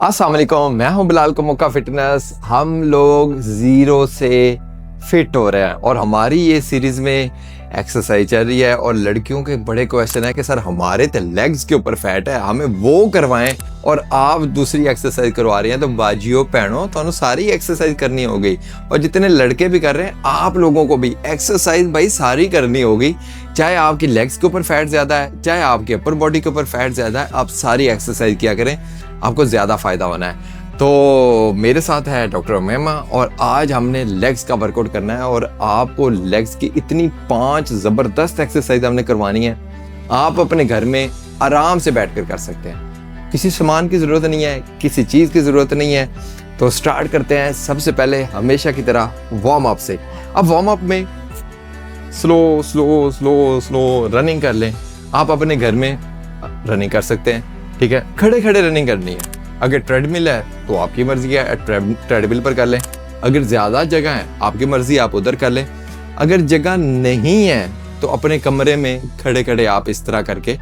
अस्सलाम वालेकुम, मैं हूं बिलाल कमोका फिटनेस। हम लोग ज़ीरो से फिट हो रहे हैं और हमारी ये सीरीज़ में एक्सरसाइज चल रही है। और लड़कियों के बड़े क्वेश्चन है कि सर हमारे तो लेग्स के ऊपर फैट है, हमें वो करवाएं और आप दूसरी एक्सरसाइज करवा रही हैं। तो बाजियो पहनो, तो सारी एक्सरसाइज करनी होगी। और जितने लड़के भी कर रहे हैं, आप लोगों को भी एक्सरसाइज भाई सारी करनी होगी। चाहे आपकी लेग्स के ऊपर फैट ज़्यादा है, चाहे आपके अपर बॉडी के ऊपर फैट ज़्यादा है, आप सारी एक्सरसाइज किया करें, आपको ज़्यादा फ़ायदा होना है। तो मेरे साथ है डॉक्टर उमैमा और आज हमने लेग्स का वर्कआउट करना है और आपको लेग्स की इतनी 5 ज़बरदस्त एक्सरसाइज हमने करवानी है। आप अपने घर में आराम से बैठकर कर सकते हैं, किसी सामान की ज़रूरत नहीं है, किसी चीज़ की ज़रूरत नहीं है। तो स्टार्ट करते हैं। सबसे पहले हमेशा की तरह वार्म अप से। अब वार्म अप में slow slow slow slow running कर लें। आप अपने घर में रनिंग कर सकते हैं, ठीक है। खड़े खड़े रनिंग करनी है। अगर ट्रेडमिल है तो आपकी मर्जी है, ट्रेडमिल पर कर लें। अगर ज़्यादा जगह है, आपकी मर्जी, आप उधर कर लें। अगर जगह नहीं है तो अपने कमरे में खड़े खड़े आप इस तरह करके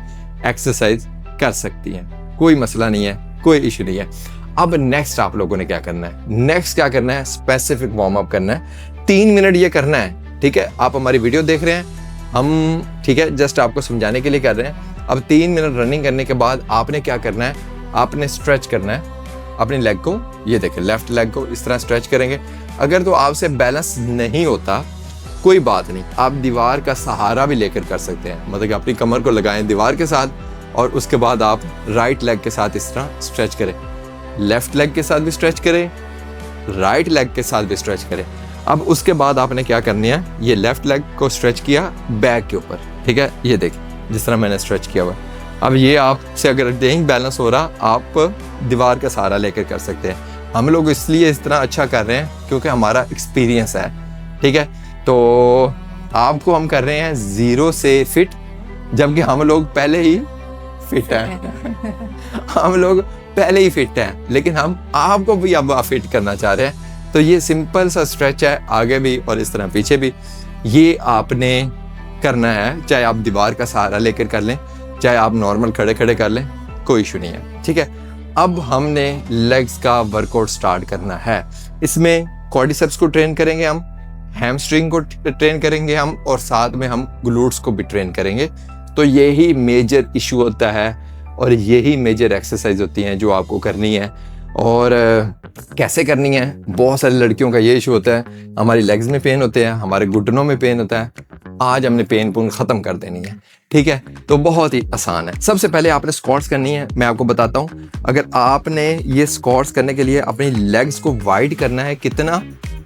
एक्सरसाइज कर सकती हैं, कोई मसला नहीं है, कोई इशू नहीं है। अब नेक्स्ट आप लोगों ने क्या करना है, नेक्स्ट क्या करना है, स्पेसिफिक वार्म अप करना है। 3 मिनट ये करना है, ठीक है। आप हमारी वीडियो देख रहे हैं, हम ठीक है जस्ट आपको समझाने के लिए कर रहे हैं। अब 3 मिनट रनिंग करने के बाद आपने क्या करना है, आपने स्ट्रेच करना है अपनी लेग को। ये देखें, लेफ्ट लेग को इस तरह स्ट्रेच करेंगे। अगर तो आपसे बैलेंस नहीं होता, कोई बात नहीं, आप दीवार का सहारा भी लेकर कर सकते हैं। मतलब कि अपनी कमर को लगाएं दीवार के साथ और उसके बाद आप राइट लेग के साथ इस तरह स्ट्रेच करें। लेफ्ट लेग के साथ भी स्ट्रेच करें, राइट लेग के साथ भी स्ट्रेच करें। अब उसके बाद आपने क्या करनी है, ये लेफ्ट लेग को स्ट्रेच किया बैक के ऊपर, ठीक है। ये देखें जिस तरह मैंने स्ट्रेच किया हुआ। अब ये आपसे अगर नहीं बैलेंस हो रहा, आप दीवार का सहारा लेकर कर सकते हैं। हम लोग इसलिए इस तरह अच्छा कर रहे हैं क्योंकि हमारा एक्सपीरियंस है, ठीक है। तो आपको हम कर रहे हैं ज़ीरो से फिट, जबकि हम लोग पहले ही फिट हैं। हम लोग पहले ही फिट हैं, लेकिन हम आपको भी अब फिट करना चाह रहे हैं। तो ये सिंपल सा स्ट्रेच है, आगे भी और इस तरह पीछे भी। ये आपने करना है, चाहे आप दीवार का सहारा लेकर कर लें, चाहे आप नॉर्मल खड़े खड़े कर लें, कोई इशू नहीं है, ठीक है। अब हमने लेग्स का वर्कआउट स्टार्ट करना है। इसमें क्वाड्रिसेप्स को ट्रेन करेंगे हम, हैमस्ट्रिंग को ट्रेन करेंगे हम, और साथ में हम ग्लूट्स को भी ट्रेन करेंगे। तो यही मेजर इशू होता है और यही मेजर एक्सरसाइज होती हैं जो आपको करनी है। और कैसे करनी है, बहुत सारी लड़कियों का ये इशू होता है, हमारी लेग्स में पेन होते हैं, हमारे घुटनों में पेन होता है। आज हमने पेन पून ख़त्म कर देनी है, ठीक है। तो बहुत ही आसान है। सबसे पहले आपने स्क्वाट्स करनी है। मैं आपको बताता हूँ, अगर आपने ये स्क्वाट्स करने के लिए अपनी लेग्स को वाइड करना है, कितना,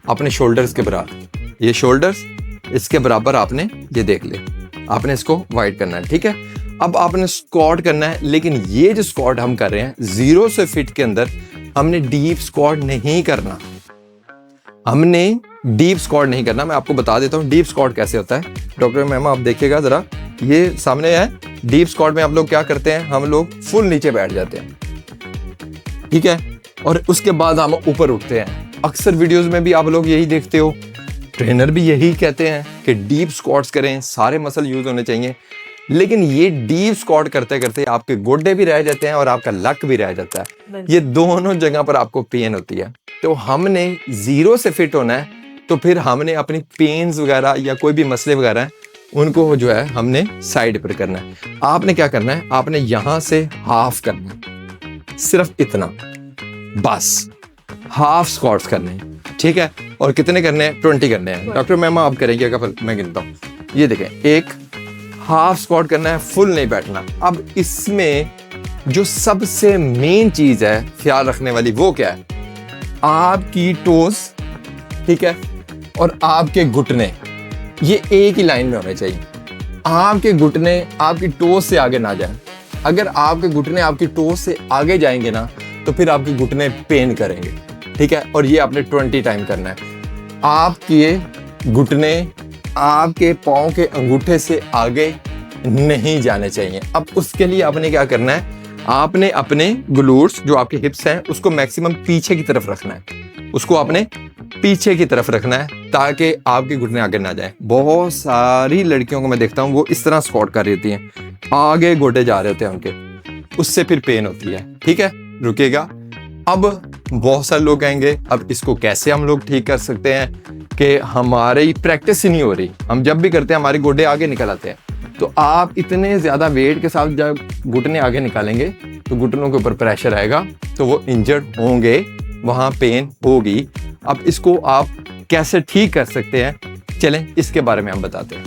अपने शोल्डर्स के बराबर, ये शोल्डर्स इसके बराबर आपने ये देख ले, आपने इसको वाइड करना है, ठीक है। अब आपने स्क्वाट करना है, लेकिन ये जो स्क्वाट हम कर रहे हैं ज़ीरो से फिट के अंदर, हमने डीप स्क्वाट नहीं करना। हमने डीप स्क्वाट नहीं करना। मैं आपको बता देता हूँ डीप स्क्वाट कैसे होता है। डॉक्टर मैम आप देखिएगा ज़रा, ये सामने है। डीप स्क्वाट में आप लोग क्या करते हैं, हम लोग फुल नीचे बैठ जाते हैं, ठीक है, और उसके बाद हम ऊपर उठते हैं। अक्सर वीडियोस में भी आप लोग यही देखते हो, ट्रेनर भी यही कहते हैं कि डीप स्क्वाट्स करें, सारे मसल यूज होने चाहिए। लेकिन ये डीप स्क्वाट करते करते आपके गोड्डे भी रह जाते हैं और आपका लक भी रह जाता है। ये दोनों जगह पर आपको पेन होती है। तो हमने ज़ीरो से फिट होना है, तो फिर हमने अपनी पेन्स वगैरह या कोई भी मसले वगैरह हैं, उनको जो है हमने साइड पर करना है। आपने क्या करना है, आपने यहाँ से हाफ करना है, सिर्फ इतना, बस हाफ स्क्वाट्स करने हैं, ठीक है। और कितने करने हैं, 20 करने हैं। डॉक्टर मैम आप करेंगे, मैं गिनता हूँ। ये देखें, एक हाफ स्क्वाट करना है, फुल नहीं बैठना। अब इसमें जो सबसे मेन चीज है ख्याल रखने वाली, वो क्या है, आपकी टोस, ठीक है, और आपके घुटने, ये एक ही लाइन में होने चाहिए। आपके घुटने आपकी टोस से आगे ना जाए। अगर आपके घुटने आपकी टोस से आगे जाएंगे ना, तो फिर आपके घुटने पेन करेंगे, ठीक है। और ये आपने 20 टाइम करना है। आपके घुटने आपके पाँव के अंगूठे से आगे नहीं जाने चाहिए। अब उसके लिए आपने क्या करना है, आपने अपने ग्लूट्स जो आपके हिप्स हैं उसको मैक्सिमम पीछे की तरफ रखना है, उसको आपने पीछे की तरफ रखना है ताकि आपके घुटने आगे ना जाए। बहुत सारी लड़कियों को मैं देखता हूँ वो इस तरह स्क्वाट कर रही होती हैं, आगे गोडे जा रहे होते हैं उनके, उससे फिर पेन होती है। ठीक है, रुकिएगा, अब बहुत सारे लोग कहेंगे अब इसको कैसे हम लोग ठीक कर सकते हैं कि हमारी प्रैक्टिस ही नहीं हो रही, हम जब भी करते हैं हमारे गोडे आगे निकल आते हैं। तो आप इतने ज़्यादा वेट के साथ जब घुटने आगे निकालेंगे तो घुटनों के ऊपर प्रेशर आएगा, तो वो इंजर्ड होंगे, वहाँ पेन होगी। अब इसको आप कैसे ठीक कर सकते हैं, चलें इसके बारे में हम बताते हैं।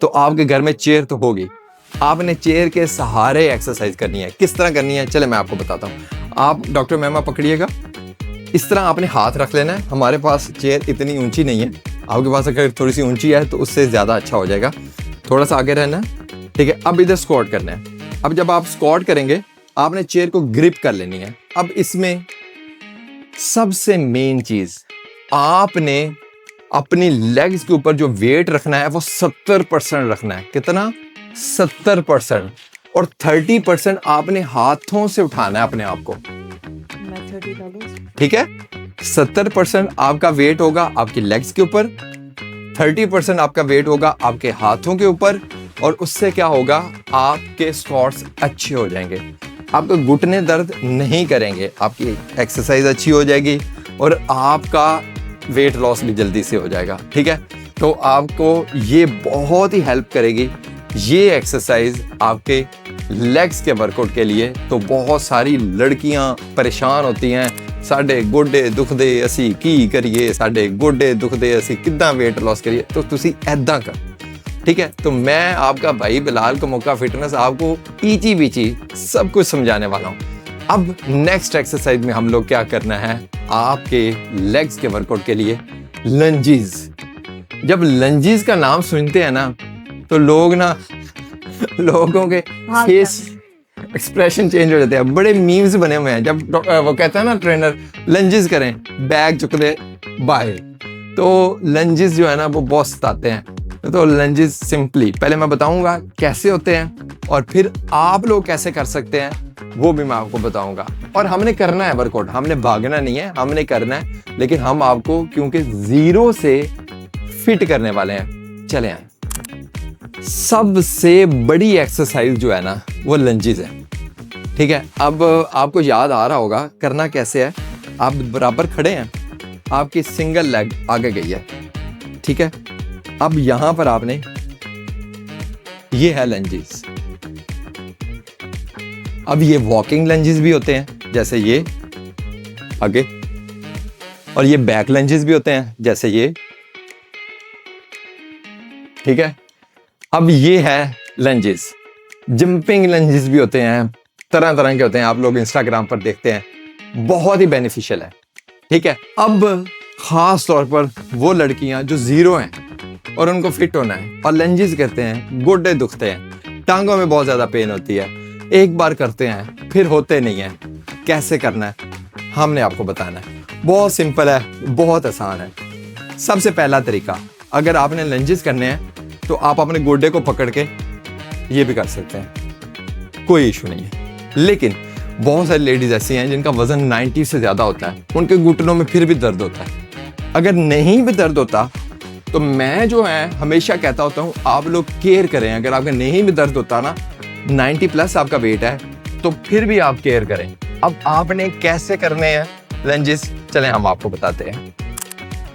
तो आपके घर में चेयर तो होगी, आपने चेयर के सहारे एक्सरसाइज करनी है। किस तरह करनी है, चले मैं आपको बताता हूँ। आप डॉक्टर मेमा पकड़िएगा, इस तरह आपने हाथ रख लेना है। हमारे पास चेयर इतनी ऊंची नहीं है, आपके पास अगर थोड़ी सी ऊंची है तो उससे ज़्यादा अच्छा हो जाएगा। थोड़ा सा आगे रहना है, ठीक है। अब इधर स्क्वाट करना है। अब जब आप स्क्वाट करेंगे आपने चेयर को ग्रिप कर लेनी है। अब इसमें सबसे मेन चीज़, आपने अपनी लेग्स के ऊपर जो वेट रखना है वो 70% रखना है। कितना? 70%। और 30% आपने हाथों से उठाना है अपने आप को, ठीक है। 70% आपका वेट होगा आपकी लेग्स के ऊपर, 30% आपका वेट होगा आपके हाथों के ऊपर, और उससे क्या होगा, आपके स्क्वाट्स अच्छे हो जाएंगे, आपके घुटने दर्द नहीं करेंगे, आपकी एक्सरसाइज अच्छी हो जाएगी और आपका वेट लॉस भी जल्दी से हो जाएगा, ठीक है। तो आपको ये बहुत ही हेल्प करेगी ये एक्सरसाइज आपके लेग्स के वर्कआउट के लिए। तो बहुत सारी लड़कियां परेशान होती हैं, साढ़े गोडे दुखदे असी की करिए, साढ़े गोडे दुखदे असी किद्दां वेट लॉस करिए। तो तुसी ऐदां कर, ठीक है। तो मैं आपका भाई बिलाल कमोका फिटनेस आपको ईची बीची सब कुछ समझाने वाला हूँ। अब नेक्स्ट एक्सरसाइज में हम लोग क्या करना है, आपके लेग्स के वर्कआउट के लिए लंजीज। जब लंजीज का नाम सुनते हैं ना तो लोगों के फेस एक्सप्रेशन चेंज हो जाते हैं। बड़े मीम्स बने हुए हैं, जब वो कहता है ना ट्रेनर लंजेस करें, बैग चुक दे बाहर, तो लंजेस जो है ना वो बहुत सताते हैं। तो लंजेस सिंपली पहले मैं बताऊंगा कैसे होते हैं और फिर आप लोग कैसे कर सकते हैं वो भी मैं आपको बताऊंगा। और हमने करना है वर्कआउट, हमने भागना नहीं है, हमने करना है, लेकिन हम आपको क्योंकि जीरो से फिट करने वाले हैं। चले आए, सबसे बड़ी एक्सरसाइज जो है ना वो लंजेस है, ठीक है। अब आपको याद आ रहा होगा करना कैसे है। आप बराबर खड़े हैं, आपकी सिंगल लेग आगे गई है, ठीक है। अब यहां पर आपने, ये है लंजेस। अब ये वॉकिंग लंजेस भी होते हैं जैसे ये आगे, और ये बैक लंजेस भी होते हैं जैसे ये, ठीक है। अब ये है लंजेस, जंपिंग लंजेस भी होते हैं, तरह तरह के होते हैं, आप लोग इंस्टाग्राम पर देखते हैं, बहुत ही बेनिफिशियल है, ठीक है। अब खास तौर पर वो लड़कियां जो जीरो हैं और उनको फिट होना है और लंजेस करते हैं, गोडे दुखते हैं, टांगों में बहुत ज्यादा पेन होती है, एक बार करते हैं फिर होते नहीं है, कैसे करना है हमने आपको बताना है। बहुत सिंपल है, बहुत आसान है। सबसे पहला तरीका, अगर आपने लंजेस करने हैं तो आप अपने गोडे को पकड़ के ये भी कर सकते हैं, कोई इशू नहीं है। लेकिन बहुत सारी लेडीज ऐसी हैं जिनका वजन 90 से ज्यादा होता है, उनके घुटनों में फिर भी दर्द होता है। अगर नहीं भी दर्द होता तो मैं जो है हमेशा कहता होता हूँ आप लोग केयर करें। अगर आपका नहीं भी दर्द होता ना, 90 प्लस आपका वेट है, तो फिर भी आप केयर करें। अब आपने कैसे करने हैं लंजेस, चलें हम आपको बताते हैं।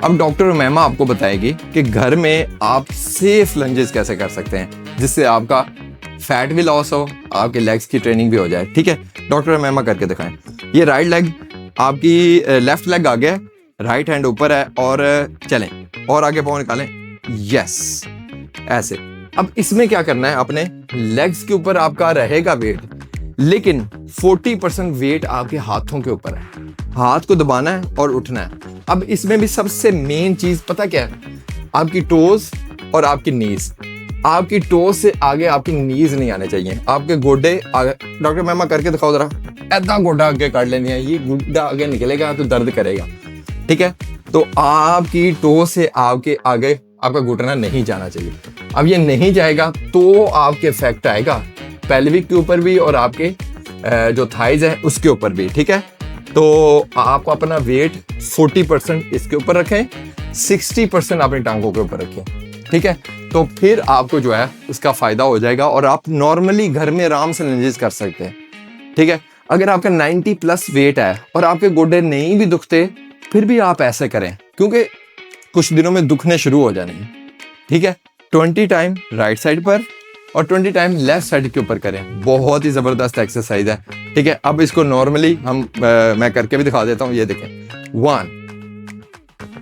अब डॉक्टर मेमा आपको बताएगी कि घर में आप सेफ लंजेस कैसे कर सकते हैं जिससे आपका फैट भी लॉस हो, आपके लेग्स की ट्रेनिंग भी हो जाए, ठीक है। डॉक्टर मेमा करके दिखाएं। ये राइट लेग, आपकी लेफ्ट लेग आगे है, राइट हैंड ऊपर है, और चलें और आगे पाँव निकालें, यस ऐसे। अब इसमें क्या करना है, अपने लेग्स के ऊपर आपका रहेगा वेट, लेकिन 40% वेट आपके हाथों के ऊपर है, हाथ को दबाना है और उठना है। अब इसमें भी सबसे मेन चीज पता क्या है, आपकी टोज और आपकी नीज। आपकी टोज से आगे आपकी नीज नहीं आने चाहिए, आपके गोडे आगे। डॉक्टर मेमा करके दिखाओ जरा, ऐसा गोडा आगे काट लेनी है, ये गोडा आगे निकलेगा तो दर्द करेगा, ठीक है। तो आपकी टोज से आपके आगे आपका घुटना नहीं जाना चाहिए। अब ये नहीं जाएगा तो आपके इफेक्ट आएगा पेल्विक के ऊपर भी और आपके जो थाइज है उसके ऊपर भी, ठीक है। तो आपको अपना वेट 40% इसके ऊपर रखें, 60% अपनी टांगों के ऊपर रखें, ठीक है। तो फिर आपको जो है उसका फायदा हो जाएगा और आप नॉर्मली घर में आराम से लंजेस कर सकते हैं, ठीक है। अगर आपका 90 प्लस वेट है और आपके गोडे नहीं भी दुखते, फिर भी आप ऐसे करें, क्योंकि कुछ दिनों में दुखने शुरू हो जाने हैं। ठीक है, 20 टाइम राइट साइड पर और 20 टाइम लेफ्ट साइड के ऊपर करें। बहुत ही ज़बरदस्त एक्सरसाइज है। ठीक है, अब इसको नॉर्मली मैं करके भी दिखा देता हूँ। ये देखें, 1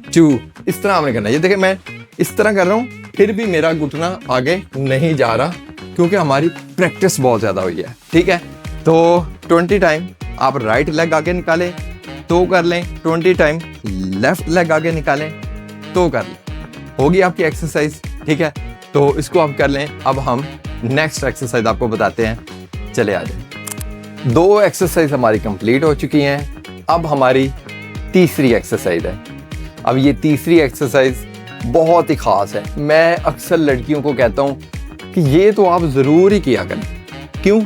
2, इस तरह आपने करना है। ये देखें, मैं इस तरह कर रहा हूँ, फिर भी मेरा घुटना आगे नहीं जा रहा, क्योंकि हमारी प्रैक्टिस बहुत ज़्यादा हुई है। ठीक है, तो 20 टाइम आप राइट लेग आगे निकालें तो कर लें, 20 टाइम लेफ्ट लेग आगे निकालें तो कर लें, होगी आपकी एक्सरसाइज। ठीक है, तो इसको आप कर लें। अब हम नेक्स्ट एक्सरसाइज आपको बताते हैं, चले आ जाए। 2 एक्सरसाइज हमारी कंप्लीट हो चुकी हैं, अब हमारी तीसरी एक्सरसाइज है। अब ये तीसरी एक्सरसाइज बहुत ही ख़ास है। मैं अक्सर लड़कियों को कहता हूँ कि ये तो आप ज़रूर ही किया करें। क्यों?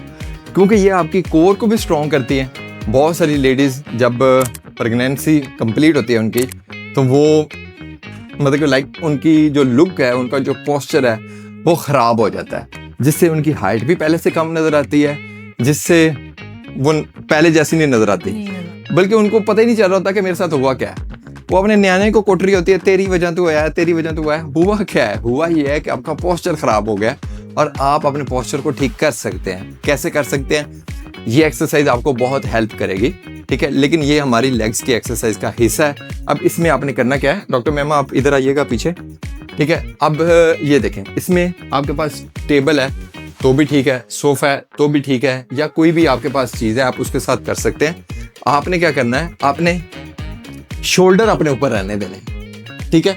क्योंकि ये आपकी कोर को भी स्ट्रॉन्ग करती है। बहुत सारी लेडीज़ जब प्रेगनेंसी कंप्लीट होती है उनकी, तो वो मतलब कि लाइक उनकी जो लुक है, उनका जो पोस्चर है वो ख़राब हो जाता है, जिससे उनकी हाइट भी पहले से कम नज़र आती है, जिससे वो पहले जैसी नहीं नज़र आती, बल्कि उनको पता ही नहीं चल रहा होता कि मेरे साथ हुआ क्या है। वो अपने न्याने को कोट रही होती है, तेरी वजह तो हुआ है, तेरी वजह तो हुआ है। हुआ क्या है? हुआ ये है कि आपका पोस्चर ख़राब हो गया और आप अपने पोस्चर को ठीक कर सकते हैं। कैसे कर सकते हैं? ये एक्सरसाइज आपको बहुत हेल्प करेगी। ठीक है, लेकिन ये हमारी लेग्स की एक्सरसाइज का हिस्सा है। अब इसमें आपने करना क्या है, डॉक्टर मैम आप इधर आइएगा पीछे। ठीक है, अब ये देखें, इसमें आपके पास टेबल है तो भी ठीक है, सोफा है तो भी ठीक है, या कोई भी आपके पास चीज़ है आप उसके साथ कर सकते हैं। आपने क्या करना है, आपने शोल्डर अपने ऊपर रहने देने। ठीक है,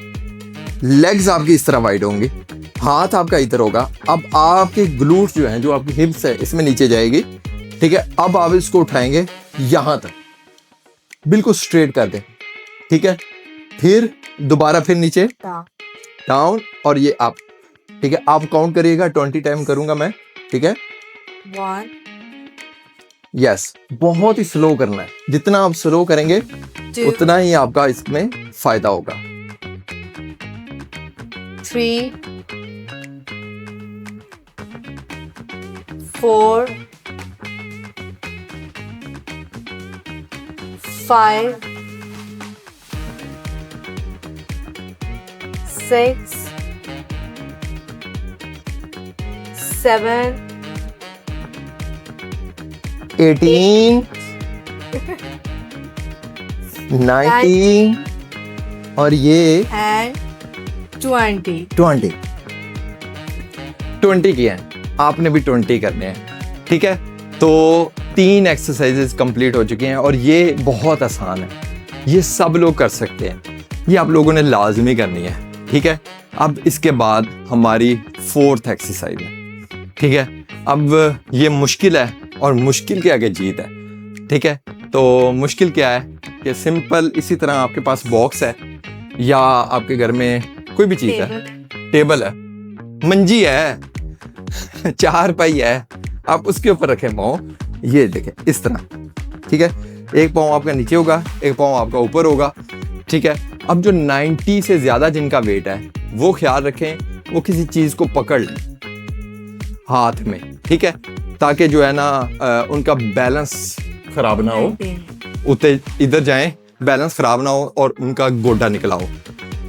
लेग्स आपकी इस तरह वाइड होंगी, हाथ आपका इधर होगा। अब आपके ग्लूट्स जो हैं, जो आपकी हिप्स है, इसमें नीचे जाएगी। ठीक है, अब आप इसको उठाएंगे यहां तक, बिल्कुल स्ट्रेट कर दें। ठीक है, फिर दोबारा फिर नीचे डाउन और ये अप। ठीक है, आप काउंट करिएगा, 20 टाइम करूंगा मैं। ठीक है, 1 यस, बहुत ही स्लो करना है। जितना आप स्लो करेंगे 2 उतना ही आपका इसमें फायदा होगा। 3 4 5 6 7 18 19 और ये and 20 20 किए हैं, आपने भी 20 करने हैं। ठीक है, तो 3 एक्सरसाइजेस कंप्लीट हो चुकी हैं और ये बहुत आसान है, ये सब लोग कर सकते हैं, ये आप लोगों ने लाजमी करनी है। ठीक है, अब इसके बाद हमारी 4th एक्सरसाइज है। ठीक है, अब ये मुश्किल है और मुश्किल के आगे जीत है। ठीक है, तो मुश्किल क्या है कि सिंपल इसी तरह आपके पास बॉक्स है या आपके घर में कोई भी चीज़ है, टेबल है, मंजी है, 4 पाई है, आप उसके ऊपर रखें पाँव। ये देखें इस तरह। ठीक है, एक पाँव आपका नीचे होगा, एक पाँव आपका ऊपर होगा। ठीक है, अब जो 90 से ज़्यादा जिनका वेट है वो ख्याल रखें वो किसी चीज़ को पकड़ लें हाथ में। ठीक है, ताकि जो है ना उनका बैलेंस ख़राब ना हो, उते इधर जाएं, बैलेंस ख़राब ना हो और उनका गोडा निकला हो।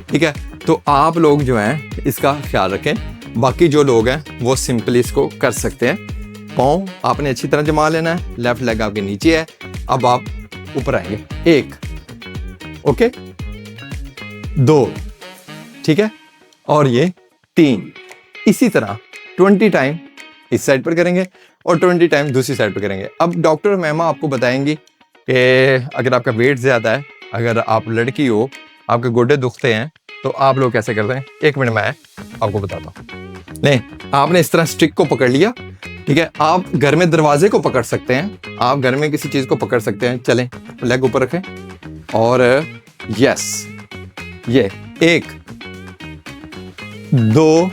ठीक है, तो आप लोग जो हैं इसका ख्याल रखें। बाकी जो लोग हैं वो सिंपली इसको कर सकते हैं। पाँव आपने अच्छी तरह जमा लेना है, लेफ्ट लेग आपके नीचे है। अब आप ऊपर आएंगे, 1, ओके, 2, ठीक है, और ये 3। इसी तरह 20 टाइम इस साइड पर करेंगे और 20 टाइम दूसरी साइड पर करेंगे। अब डॉक्टर मैमा आपको बताएंगी कि अगर आपका वेट ज़्यादा है, अगर आप लड़की हो, आपके गोडे दुखते हैं, तो आप लोग कैसे करते हैं। 1 मिनट मैं आपको बताता हूँ। नहीं, आपने इस तरह स्टिक को पकड़ लिया। ठीक है, आप घर में दरवाजे को पकड़ सकते हैं, आप घर में किसी चीज़ को पकड़ सकते हैं। चलें, लेग ऊपर रखें और यस, ये 1 2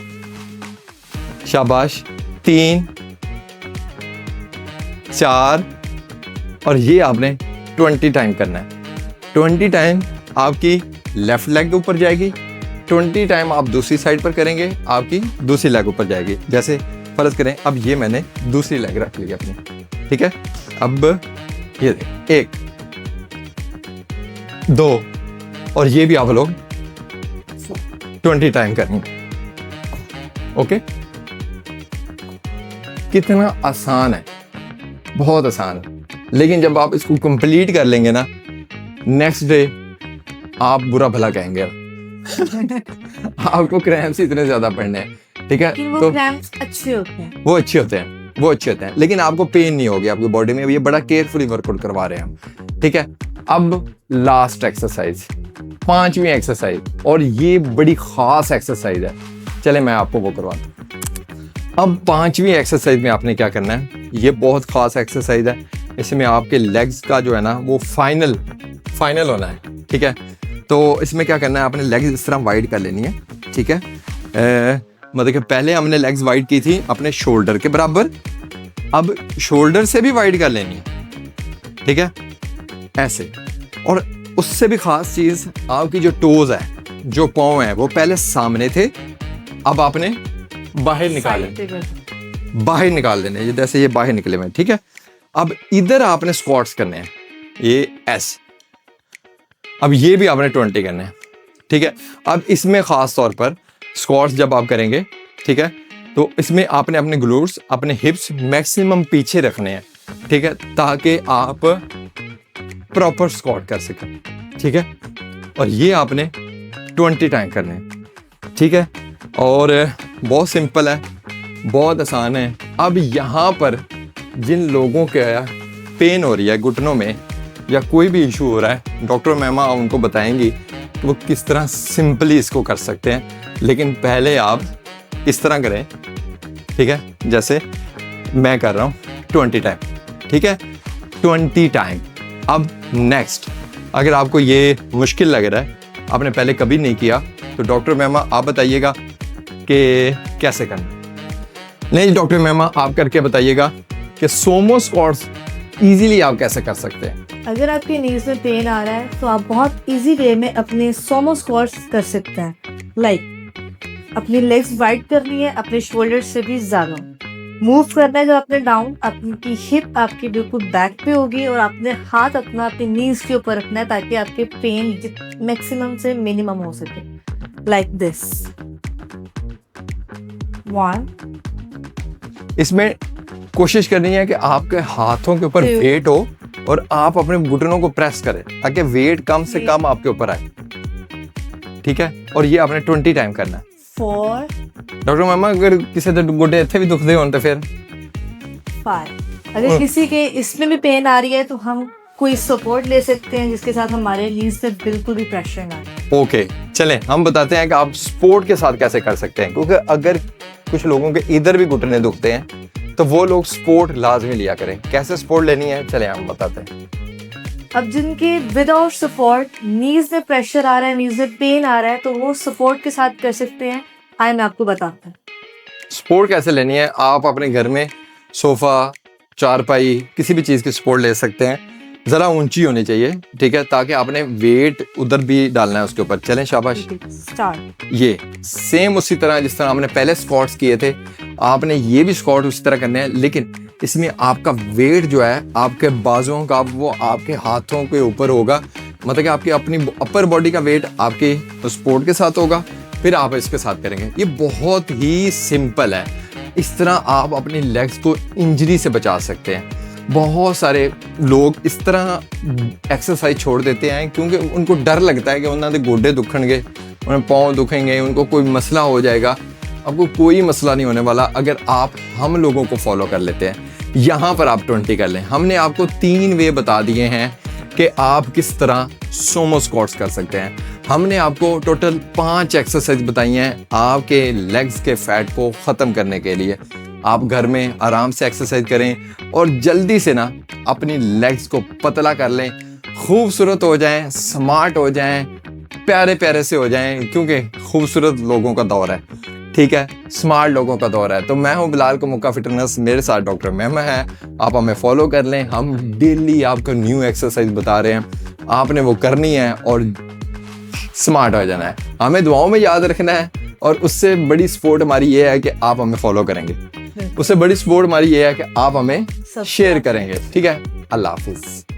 शाबाश, 3 4 और ये आपने 20 टाइम करना है। 20 टाइम आपकी लेफ्ट लेग के ऊपर जाएगी, 20 टाइम आप दूसरी साइड पर करेंगे, आपकी दूसरी लेग ऊपर जाएगी। जैसे फर्ज करें अब ये मैंने दूसरी लेग रख ली अपनी। ठीक है, अब ये देख, 1 2 और ये भी आप लोग 20 टाइम करेंगे। ओके, कितना आसान है, बहुत आसान है। लेकिन जब आप इसको कंप्लीट कर लेंगे ना, नेक्स्ट डे आप बुरा भला कहेंगे आपको क्रैम्प्स इतने ज्यादा पड़ने हैं, ठीक है। लेकिन वो तो क्रैम्प्स अच्छे होते हैं। वो अच्छे होते हैं, वो अच्छे होते हैं, लेकिन आपको पेन नहीं होगी आपकी बॉडी में। ये बड़ा केयरफुली वर्कआउट करवा रहे हैं हम, ठीक है। अब लास्ट एक्सरसाइज, 5वीं एक्सरसाइज, और ये बड़ी खास एक्सरसाइज है। चले मैं आपको वो करवाता हूँ। अब 5वीं एक्सरसाइज में आपने क्या करना है, ये बहुत खास एक्सरसाइज है। इसमें आपके लेग्स का जो है ना वो फाइनल होना है, ठीक है। तो इसमें क्या करना है, आपने लेग्स इस तरह वाइड कर लेनी है, ठीक है। मतलब कि पहले हमने लेग्स वाइड की थी अपने शोल्डर के बराबर, अब शोल्डर से भी वाइड कर लेनी है, ठीक है, ऐसे। और उससे भी खास चीज, आपकी जो टोज है, जो पाँव है, वो पहले सामने थे, अब आपने बाहर निकाले, बाहर निकाल देने, ये जैसे ये बाहर निकले हुए, ठीक है। अब इधर आपने स्क्वाट्स करने हैं, ये ऐसे। अब ये भी आपने 20 करने हैं, ठीक है। अब इसमें खास तौर पर स्क्वाट्स जब आप करेंगे, ठीक है, तो इसमें आपने अपने ग्लूट्स, अपने हिप्स मैक्सिमम पीछे रखने हैं, ठीक है, ताकि आप प्रॉपर स्क्वाट कर सकें, ठीक है। और ये आपने 20 टाइम करने हैं, ठीक है। और बहुत सिंपल है, बहुत आसान है। अब यहाँ पर जिन लोगों के पेन हो रही है घुटनों में या कोई भी इशू हो रहा है, डॉक्टर मैमा उनको बताएंगी कि वो किस तरह सिंपली इसको कर सकते हैं। लेकिन पहले आप इस तरह करें, ठीक है, जैसे मैं कर रहा हूँ 20 टाइम, ठीक है, 20 टाइम। अब नेक्स्ट, अगर आपको ये मुश्किल लग रहा है, आपने पहले कभी नहीं किया, तो डॉक्टर मैमा आप बताइएगा कि कैसे करना। नहीं डॉक्टर मैमा आप करके बताइएगा कि सोमो स्क्वाट्स इजीली आप कैसे कर सकते हैं। अगर आपके नीज में पेन आ रहा है तो आप बहुत इजी वे में अपने सोमो स्क्वाट्स कर सकते हैं। लाइक अपनी लेग्स वाइड करनी है, अपने शोल्डर से भी ज्यादा मूव करना है। जब आपने डाउन, आपकी हिप आपकी बिल्कुल बैक पे होगी और आपने हाथ अपना अपनी नीज के ऊपर रखना है ताकि आपके पेन मैक्सिमम से मिनिमम हो सके। Like this 1। इसमें कोशिश करनी है कि आपके हाथों के ऊपर वेट हो और आप अपने घुटनों को प्रेस करें ताकि वेट कम से कम आपके ऊपर आए, ठीक है। और ये आपने 20 टाइम करना है। 4। डॉक्टर मामा अगर किसी ਦੇ गोडे ਇੱਥੇ भी दुखते हों तो फिर 5। अगर किसी के इसमें भी पेन आ रही है तो हम कोई सपोर्ट ले सकते हैं जिसके साथ हमारे नीज पे बिल्कुल भी प्रेशर ना आए। ओके, चलें हम बताते हैं कि आप स्पोर्ट के साथ कैसे कर सकते हैं, क्योंकि अगर कुछ लोगों के इधर भी घुटने दुखते हैं तो वो लोग स्पोर्ट लाजमी लिया करें। कैसे स्पोर्ट लेनी है, चलें हम बताते हैं। अब जिनके विदाउट सपोर्ट नीज में प्रेशर आ रहा है, नीज में पेन आ रहा है, तो वो सपोर्ट के साथ कर सकते हैं। आइए मैं आपको बताता हूँ सपोर्ट कैसे लेनी है। आप अपने घर में सोफा, चारपाई, किसी भी चीज़ की सपोर्ट ले सकते हैं। ज़रा ऊंची होनी चाहिए, ठीक है, ताकि आपने वेट उधर भी डालना है उसके ऊपर। चलें शाबाश। स्टार्ट। ये सेम उसी तरह जिस तरह हमने पहले स्क्वाट्स किए थे, आपने ये भी स्क्वाट उसी तरह करने हैं, लेकिन इसमें आपका वेट जो है आपके बाजुओं का, वो आपके हाथों के ऊपर होगा। मतलब कि आपकी अपनी अपर बॉडी का वेट आपके सपोर्ट के साथ होगा, फिर आप इसके साथ करेंगे। ये बहुत ही सिंपल है। इस तरह आप अपनी लेग्स को इंजरी से बचा सकते हैं। बहुत सारे लोग इस तरह एक्सरसाइज छोड़ देते हैं क्योंकि उनको डर लगता है कि उन्होंने गोडे दुखणगे, उन्हें पाँव दुखेंगे, उनको कोई मसला हो जाएगा। आपको कोई मसला नहीं होने वाला अगर आप हम लोगों को फॉलो कर लेते हैं। यहाँ पर आप 20 कर लें। हमने आपको 3 वे बता दिए हैं कि आप किस तरह सोमो स्क्वाट्स कर सकते हैं। हमने आपको टोटल 5 एक्सरसाइज बताई हैं आपके लेग्स के फैट को ख़त्म करने के लिए। आप घर में आराम से एक्सरसाइज करें और जल्दी से ना अपनी लेग्स को पतला कर लें, खूबसूरत हो जाएं, स्मार्ट हो जाएं, प्यारे प्यारे से हो जाएं, क्योंकि खूबसूरत लोगों का दौर है, ठीक है, स्मार्ट लोगों का दौर है। तो मैं हूं बिलाल कमुक्का फिटनेस, मेरे साथ डॉक्टर मेहमा है। आप हमें फॉलो कर लें। हम डेली आपको न्यू एक्सरसाइज बता रहे हैं, आपने वो करनी है और स्मार्ट हो जाना है। हमें दुआओं में याद रखना है और उससे बड़ी सपोर्ट हमारी ये है कि आप हमें फॉलो करेंगे। उससे बड़ी सपोर्ट हमारी ये है कि आप हमें शेयर करेंगे, ठीक है। अल्लाह हाफिज।